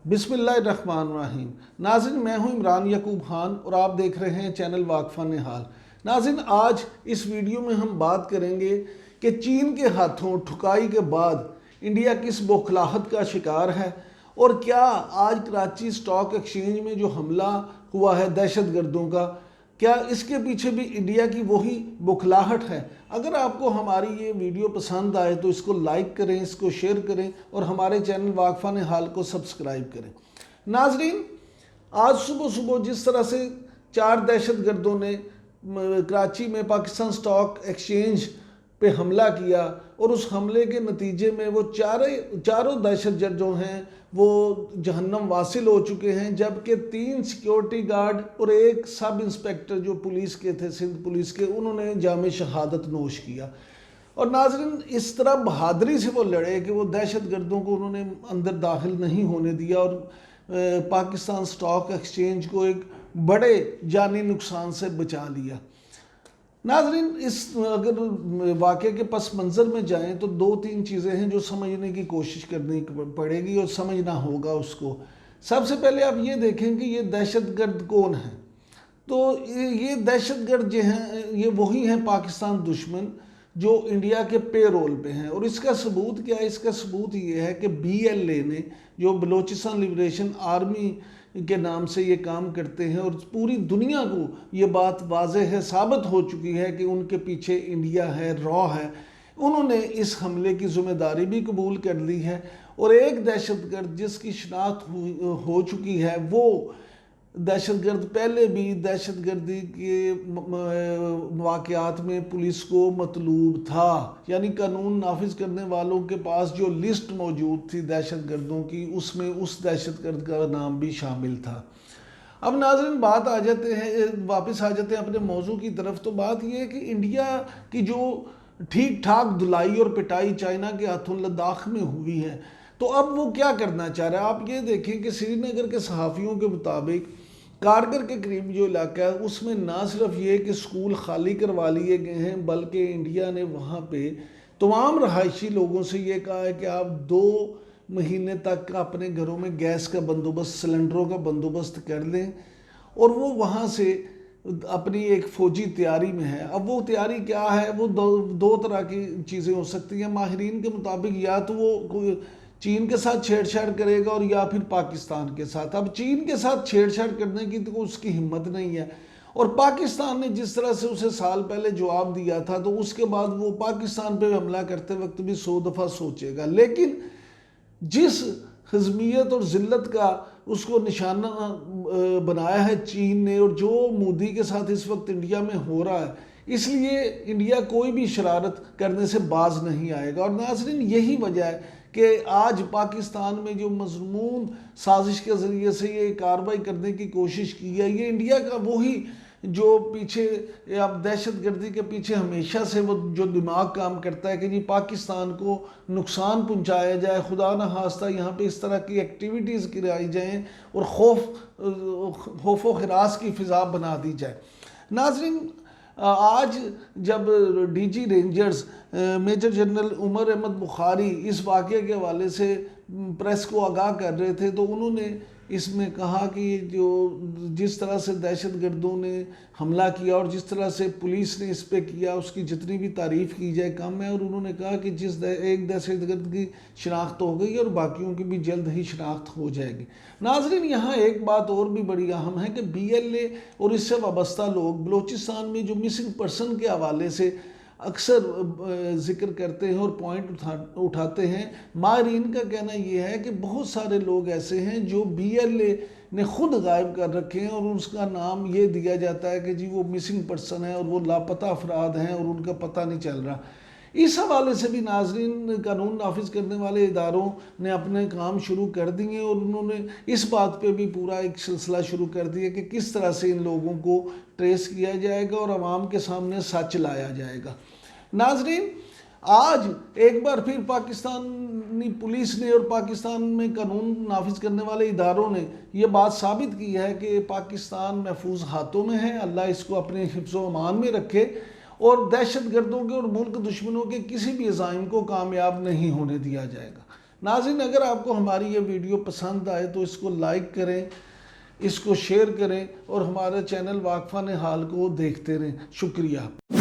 बिस्मिल्लाहिर्रहमानिर्रहीम। नाज़रीन, मैं हूं इमरान याकूब खान और आप देख रहे हैं चैनल वाक़फ़ा निहाल। नाज़रीन, आज इस वीडियो में हम बात करेंगे कि चीन के हाथों ठुकाई के बाद इंडिया किस बौखलाहट का शिकार है और क्या आज कराची स्टॉक एक्सचेंज में जो हमला हुआ है दहशतगर्दों का, क्या इसके पीछे भी इंडिया की वही बौखलाहट है। अगर आपको हमारी ये वीडियो पसंद आए तो इसको लाइक करें, इसको शेयर करें और हमारे चैनल वाक़फ़ा निहाल को सब्सक्राइब करें। नाजरीन, आज सुबह सुबह जिस तरह से 4 दहशतगर्दों ने कराची में पाकिस्तान स्टॉक एक्सचेंज पे हमला किया और उस हमले के नतीजे में वो चारों दहशतगर्द जो हैं वो जहन्नम वासिल हो चुके हैं, जबकि 3 सिक्योरिटी गार्ड और 1 सब इंस्पेक्टर जो पुलिस के थे, सिंध पुलिस के, उन्होंने जाम शहादत नोश किया। और नाजरीन, इस तरह बहादुरी से वो लड़े कि वो दहशतगर्दों को उन्होंने अंदर दाखिल नहीं होने दिया और पाकिस्तान स्टॉक एक्सचेंज को एक बड़े जानी नुकसान से बचा लिया। नाजरीन, इस अगर वाक़े के पस मंज़र में जाएं तो 2-3 चीज़ें हैं जो समझने की कोशिश करनी पड़ेगी और समझना होगा उसको। सबसे पहले आप ये देखें कि ये दहशतगर्द कौन हैं। तो ये दहशतगर्द जो हैं ये वही हैं पाकिस्तान दुश्मन जो इंडिया के पे रोल पे हैं। और इसका सबूत क्या है? इसका सबूत ये है कि BLA ने, जो बलोचिस्तान लिबरेशन आर्मी के नाम से ये काम करते हैं, और पूरी दुनिया को ये बात वाज़ेह है, साबित हो चुकी है कि उनके पीछे इंडिया है, रॉ है। उन्होंने इस हमले की ज़िम्मेदारी भी कबूल कर ली है। और एक दहशतगर्द जिसकी शनाख्त हो चुकी है, वो दहशतगर्द पहले भी दहशतगर्दी के वाक़यात में पुलिस को मतलूब था, यानी कानून नाफिज करने वालों के पास जो लिस्ट मौजूद थी दहशतगर्दों की, उसमें उस दहशतगर्द का नाम भी शामिल था। अब नाज़रीन, वापस आ जाते हैं अपने मौजू की तरफ। तो बात यह है कि इंडिया की जो ठीक ठाक धुलाई और पिटाई चाइना के हाथों लद्दाख में हुई है, तो अब वो क्या करना चाह रहा है। आप ये देखें कि श्रीनगर के सहाफ़ियों के मुताबिक कारगिल के करीब जो इलाका है उसमें ना सिर्फ ये कि स्कूल खाली करवा लिए गए हैं, बल्कि इंडिया ने वहाँ पे तमाम रहायशी लोगों से ये कहा है कि आप 2 महीने तक अपने घरों में गैस का बंदोबस्त, सिलेंडरों का बंदोबस्त कर लें। और वो वहाँ से अपनी एक फ़ौजी तैयारी में है। अब वो तैयारी क्या है? वो दो तरह की चीज़ें हो सकती हैं माहिरीन के मुताबिक। या तो वो चीन के साथ छेड़छाड़ करेगा और या फिर पाकिस्तान के साथ। अब चीन के साथ छेड़छाड़ करने की तो उसकी हिम्मत नहीं है, और पाकिस्तान ने जिस तरह से उसे साल पहले जवाब दिया था, तो उसके बाद वो पाकिस्तान पे हमला करते वक्त भी 100 दफ़ा सोचेगा। लेकिन जिस हज़मियत और ज़िल्लत का उसको निशाना बनाया है चीन ने, और जो मोदी के साथ इस वक्त इंडिया में हो रहा है, इसलिए इंडिया कोई भी शरारत करने से बाज नहीं आएगा। और नाज़रीन, यही वजह है कि आज पाकिस्तान में जो मज़मून साजिश के ज़रिए से ये कार्रवाई करने की कोशिश की है, ये इंडिया का वही जो पीछे, अब दहशतगर्दी के पीछे हमेशा से वो जो दिमाग काम करता है कि जी पाकिस्तान को नुकसान पहुंचाया जाए, खुदा न खास्ता यहाँ पे इस तरह की एक्टिविटीज़ कराई जाएँ और खौफ व खिरास की फ़िज़ा बना दी जाए। नाज़रीन, आज जब DG rangers major general Umar Ahmed Bukhari इस वाक़े के हवाले से प्रेस को आगाह कर रहे थे, तो उन्होंने इसमें कहा कि जो जिस तरह से दहशतगर्दों ने हमला किया और जिस तरह से पुलिस ने इस पे किया, उसकी जितनी भी तारीफ़ की जाए कम है। और उन्होंने कहा कि एक दहशतगर्द की शनाख्त हो गई और बाकियों की भी जल्द ही शनाख्त हो जाएगी। नाजरीन, यहाँ एक बात और भी बड़ी अहम है कि BLA और इससे वाबस्ता लोग बलोचिस्तान में जो मिसिंग पर्सन के हवाले से अक्सर जिक्र करते हैं और पॉइंट उठाते हैं। माहरीन का कहना यह है कि बहुत सारे लोग ऐसे हैं जो BLA ने खुद गायब कर रखे हैं और उसका नाम ये दिया जाता है कि जी वो मिसिंग पर्सन है और वो लापता अफराद हैं और उनका पता नहीं चल रहा। इस हवाले से भी नाजरीन, कानून नाफिज करने वाले इदारों ने अपने काम शुरू कर दिए और उन्होंने इस बात पे भी पूरा एक सिलसिला शुरू कर दिया कि किस तरह से इन लोगों को ट्रेस किया जाएगा और आवाम के सामने सच लाया जाएगा। नाजरीन, आज एक बार फिर पाकिस्तानी पुलिस ने और पाकिस्तान में कानून नाफिज करने वाले इदारों ने यह बात साबित की है कि पाकिस्तान महफूज हाथों में है। अल्लाह इसको अपने हिफ्ज़ व अमान में रखे और दहशतगर्दों के और मुल्क दुश्मनों के किसी भी अज़ाइम को कामयाब नहीं होने दिया जाएगा। ناظرین اگر آپ کو ہماری یہ ویڈیو پسند آئے تو اس کو لائک کریں، اس کو شیئر کریں اور ہمارے چینل واقفہ نہال کو دیکھتے رہیں۔ شکریہ۔